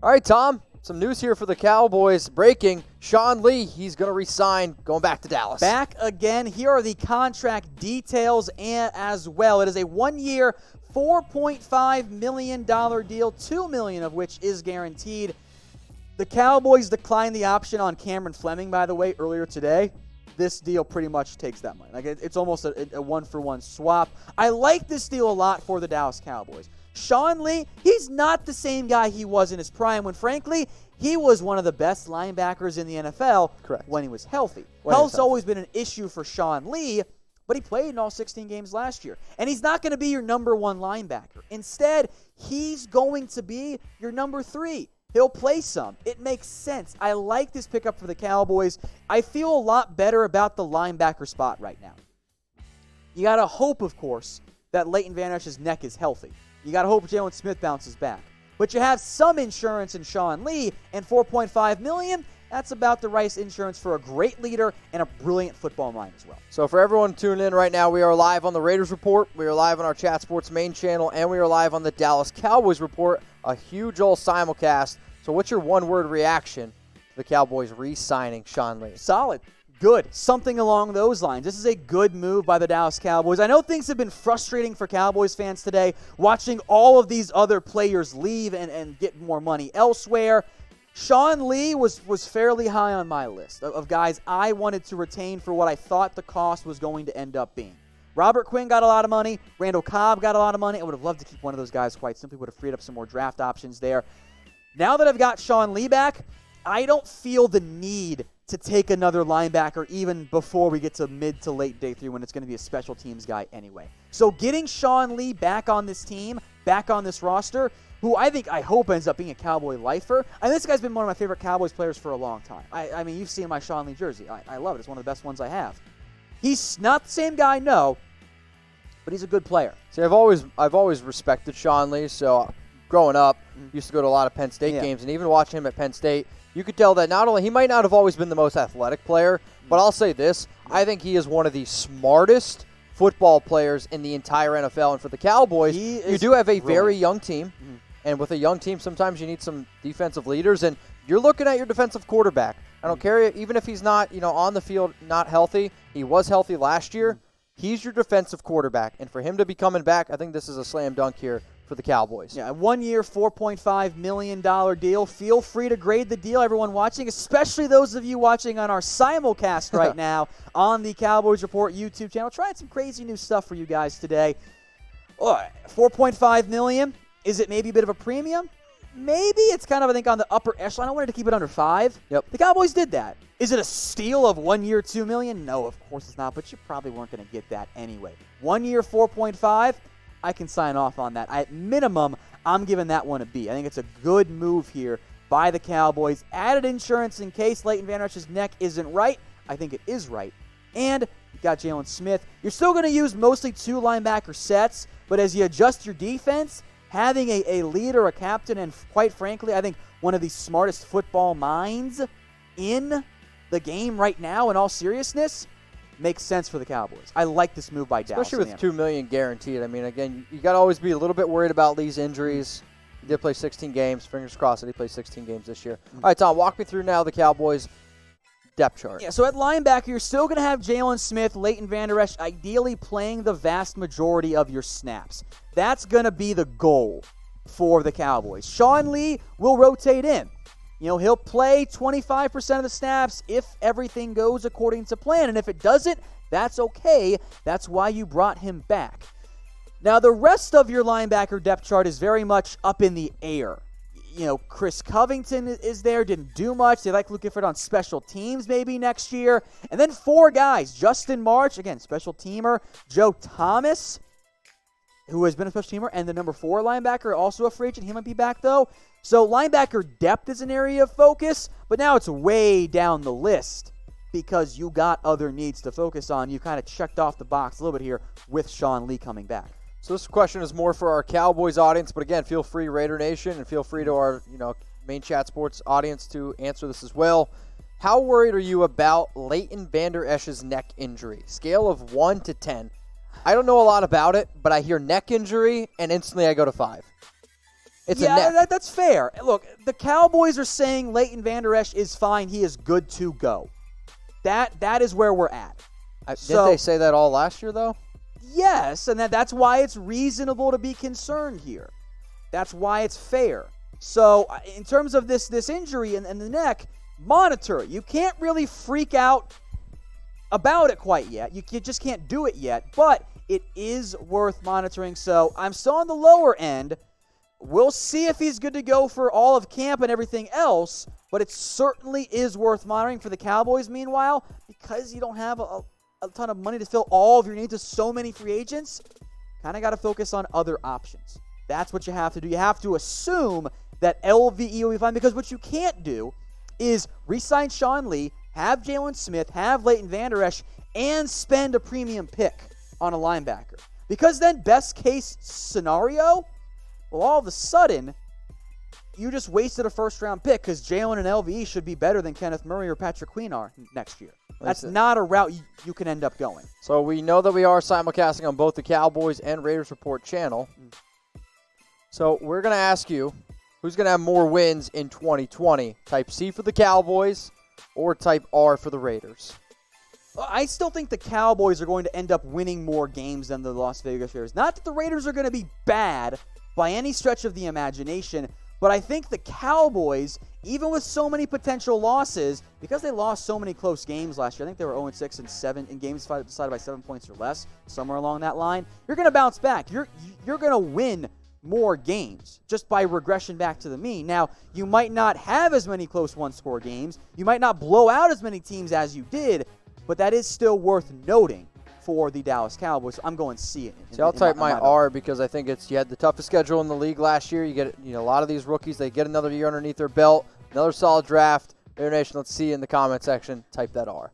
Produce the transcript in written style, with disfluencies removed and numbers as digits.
All right, Tom, some news here for the Cowboys. Breaking, Sean Lee, he's going to re-sign going back to Dallas. Back again. Here are the contract details as well. It is a 1-year, $4.5 million deal, $2 million of which is guaranteed. The Cowboys declined the option on Cameron Fleming, by the way, earlier today. This deal pretty much takes that money. Like it's almost a one-for-one swap. I like this deal a lot for the Dallas Cowboys. Sean Lee, he's not the same guy he was in his prime when, frankly, he was one of the best linebackers in the NFL. Correct. When he was healthy. Health's always been an issue for Sean Lee, but he played in all 16 games last year. And he's not going to be your number one linebacker. Instead, he's going to be your number 3. He'll play some. It makes sense. I like this pickup for the Cowboys. I feel a lot better about the linebacker spot right now. You got to hope, of course, that Leighton Van Esch's neck is healthy. You got to hope Jalen Smith bounces back. But you have some insurance in Sean Lee, and $4.5 million, that's about the right insurance for a great leader and a brilliant football mind as well. So for everyone tuning in right now, we are live on the Raiders Report, we are live on our Chat Sports main channel, and we are live on the Dallas Cowboys Report, a huge old simulcast. So what's your one-word reaction to the Cowboys re-signing Sean Lee? Solid. Good. Something along those lines. This is a good move by the Dallas Cowboys. I know things have been frustrating for Cowboys fans today, watching all of these other players leave and get more money elsewhere. Sean Lee was fairly high on my list of guys I wanted to retain for what I thought the cost was going to end up being. Robert Quinn got a lot of money. Randall Cobb got a lot of money. I would have loved to keep one of those guys, quite simply. Would have freed up some more draft options there. Now that I've got Sean Lee back, I don't feel the need to take another linebacker even before we get to mid to late day 3 when it's going to be a special teams guy anyway. So getting Sean Lee back on this team, back on this roster, who I hope ends up being a Cowboy lifer. This guy's been one of my favorite Cowboys players for a long time. I mean, you've seen my Sean Lee jersey. I love it. It's one of the best ones I have. He's not the same guy, no, but he's a good player. See, I've always respected Sean Lee, so growing up, used to go to a lot of Penn State games, and even watching him at Penn State, you could tell that not only he might not have always been the most athletic player, but I'll say this, I think he is one of the smartest football players in the entire NFL. And for the Cowboys, you do have a very young team, and with a young team, sometimes you need some defensive leaders, and you're looking at your defensive quarterback. I don't care, even if he's not, on the field, not healthy. He was healthy last year. He's your defensive quarterback, and for him to be coming back, I think this is a slam dunk here for the Cowboys. Yeah, a 1-year, $4.5 million deal. Feel free to grade the deal, everyone watching, especially those of you watching on our simulcast right now on the Cowboys Report YouTube channel. Trying some crazy new stuff for you guys today. $4.5 million. Is it maybe a bit of a premium? Maybe. It's kind of, I think, on the upper echelon. I wanted to keep it under 5. Yep. The Cowboys did that. Is it a steal of 1 year, $2 million? No, of course it's not, but you probably weren't going to get that anyway. 1 year, 4.5. I can sign off on that. At minimum, I'm giving that one a B. I think it's a good move here by the Cowboys. Added insurance in case Leighton Van Esch's neck isn't right. I think it is right. And you got Jalen Smith. You're still going to use mostly 2 linebacker sets, but as you adjust your defense, having a leader, a captain, and quite frankly, I think one of the smartest football minds in the game right now, in all seriousness, makes sense for the Cowboys. I like this move by Dallas. Especially with $2 million guaranteed. I mean, again, you got to always be a little bit worried about Lee's injuries. He did play 16 games. Fingers crossed that he plays 16 games this year. All right, Tom, walk me through now the Cowboys' depth chart. Yeah, so at linebacker, you're still going to have Jalen Smith, Leighton Vander Esch, ideally playing the vast majority of your snaps. That's going to be the goal for the Cowboys. Sean Lee will rotate in. He'll play 25% of the snaps if everything goes according to plan. And if it doesn't, that's okay. That's why you brought him back. Now, the rest of your linebacker depth chart is very much up in the air. Chris Covington is there, didn't do much. They like Luke Gifford on special teams maybe next year. And then 4 guys. Justin March, again, special teamer. Joe Thomas, who has been a special teamer, and the number 4 linebacker, also a free agent. He might be back, though. So linebacker depth is an area of focus, but now it's way down the list because you got other needs to focus on. You kind of checked off the box a little bit here with Sean Lee coming back. So this question is more for our Cowboys audience, but again, feel free, Raider Nation, and feel free to our main Chat Sports audience to answer this as well. How worried are you about Leighton Vander Esch's neck injury? Scale of 1 to 10. I don't know a lot about it, but I hear neck injury, and instantly I go to 5. It's a neck. That's fair. Look, the Cowboys are saying Leighton Vander Esch is fine. He is good to go. That is where we're at. Didn't they say that all last year, though? Yes, and that's why it's reasonable to be concerned here. That's why it's fair. So in terms of this injury and the neck, monitor it. You can't really freak out about it quite yet. You just can't do it yet, but it is worth monitoring. So I'm still on the lower end. We'll see if he's good to go for all of camp and everything else, but it certainly is worth monitoring for the Cowboys, meanwhile, because you don't have a ton of money to fill all of your needs with so many free agents. Kind of got to focus on other options. That's what you have to do. You have to assume that LVE will be fine, because what you can't do is re-sign Sean Lee, have Jalen Smith, have Leighton Vander Esch, and spend a premium pick on a linebacker. Because then, best case scenario, well, all of a sudden, you just wasted a first-round pick, because Jalen and LVE should be better than Kenneth Murray or Patrick Queen are next year. That's not a route you can end up going. So we know that we are simulcasting on both the Cowboys and Raiders Report channel. So we're going to ask you, who's going to have more wins in 2020? Type C for the Cowboys or type R for the Raiders? I still think the Cowboys are going to end up winning more games than the Las Vegas Raiders. Not that the Raiders are going to be bad by any stretch of the imagination, but I think the Cowboys, even with so many potential losses, because they lost so many close games last year, I think they were 0-6 and 7 in games decided by 7 points or less, somewhere along that line, you're going to bounce back. You're going to win more games just by regression back to the mean. Now, you might not have as many close one-score games. You might not blow out as many teams as you did, but that is still worth noting for the Dallas Cowboys. I'm going C. See, I'll type my R because I think you had the toughest schedule in the league last year. You get a lot of these rookies, they get another year underneath their belt, another solid draft. Raider Nation, let's see in the comment section. Type that R.